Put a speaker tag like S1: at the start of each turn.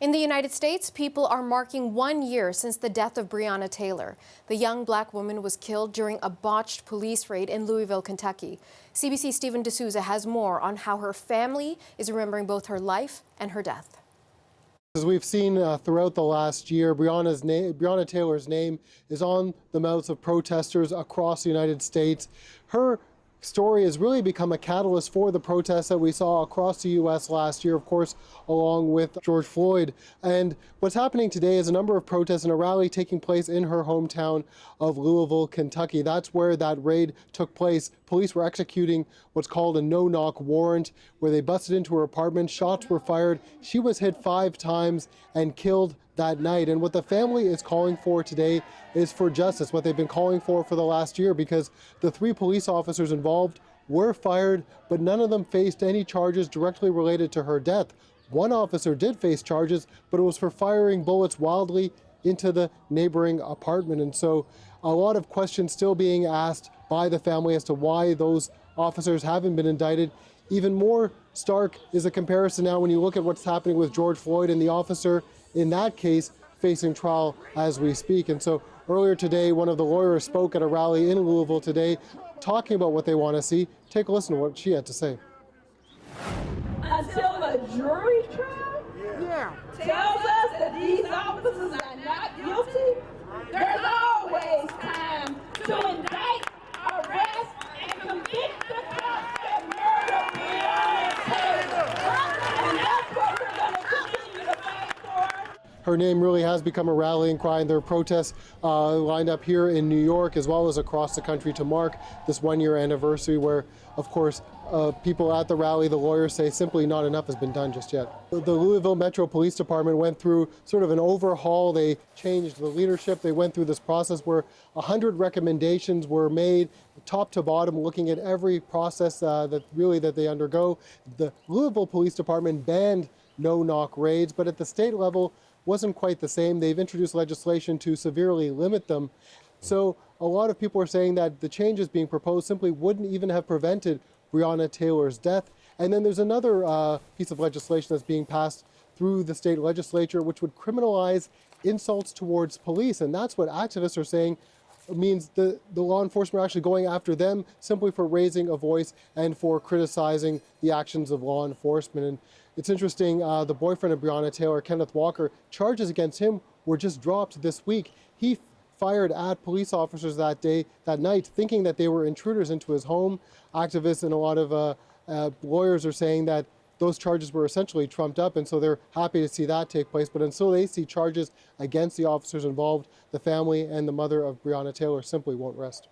S1: In the United States, people are marking 1 year since the death of Breonna Taylor. The young black woman was killed during a botched police raid in Louisville, Kentucky. CBC's Stephen D'Souza has more on how her family is remembering both her life and her death.
S2: As we've seen throughout the last year, Breonna Taylor's name is on the mouths of protesters across the United States. Her story has really become a catalyst for the protests that we saw across the U.S. last year, of course, along with George Floyd. And what's happening today is a number of protests and a rally taking place in her hometown of Louisville, Kentucky. That's where that raid took place. Police were executing what's called a no-knock warrant, where they busted into her apartment, shots were fired. She was hit 5 times and killed that night. And what the family is calling for today is for justice, what they've been calling for the last year, because the 3 police officers involved were fired, but none of them faced any charges directly related to her death. One officer did face charges, but it was for firing bullets wildly into the neighboring apartment. And so a lot of questions still being asked by the family as to why those officers haven't been indicted. Even more stark is a comparison now when you look at what's happening with George Floyd and the officer in that case facing trial as we speak. And so earlier today, one of the lawyers spoke at a rally in Louisville today, talking about what they want to see. Take a listen to what she had to say.
S3: Until the jury trial tells us that these officers are not guilty, there's always time to indict, arrest, and convict the cops that murdered Breonna Taylor. And that's what we're going to continue to fight for.
S2: Her name really has become a rallying cry, and there are protests lined up here in New York as well as across the country to mark this 1-year anniversary where, of course, people at the rally, the lawyers say simply not enough has been done just yet. The Louisville Metro Police Department went through sort of an overhaul. They changed the leadership. They went through this process where 100 recommendations were made, top to bottom, looking at every process that they undergo. The Louisville Police Department banned no-knock raids, but at the state level, wasn't quite the same. They've introduced legislation to severely limit them. So a lot of people are saying that the changes being proposed simply wouldn't even have prevented Breonna Taylor's death. And then there's another piece of legislation that's being passed through the state legislature, which would criminalize insults towards police. And that's what activists are saying means the law enforcement are actually going after them simply for raising a voice and for criticizing the actions of law enforcement. And it's interesting, the boyfriend of Breonna Taylor, Kenneth Walker, charges against him were just dropped this week. He fired at police officers that night, thinking that they were intruders into his home. Activists and a lot of lawyers are saying that those charges were essentially trumped up, and so they're happy to see that take place. But until they see charges against the officers involved, the family and the mother of Breonna Taylor simply won't rest.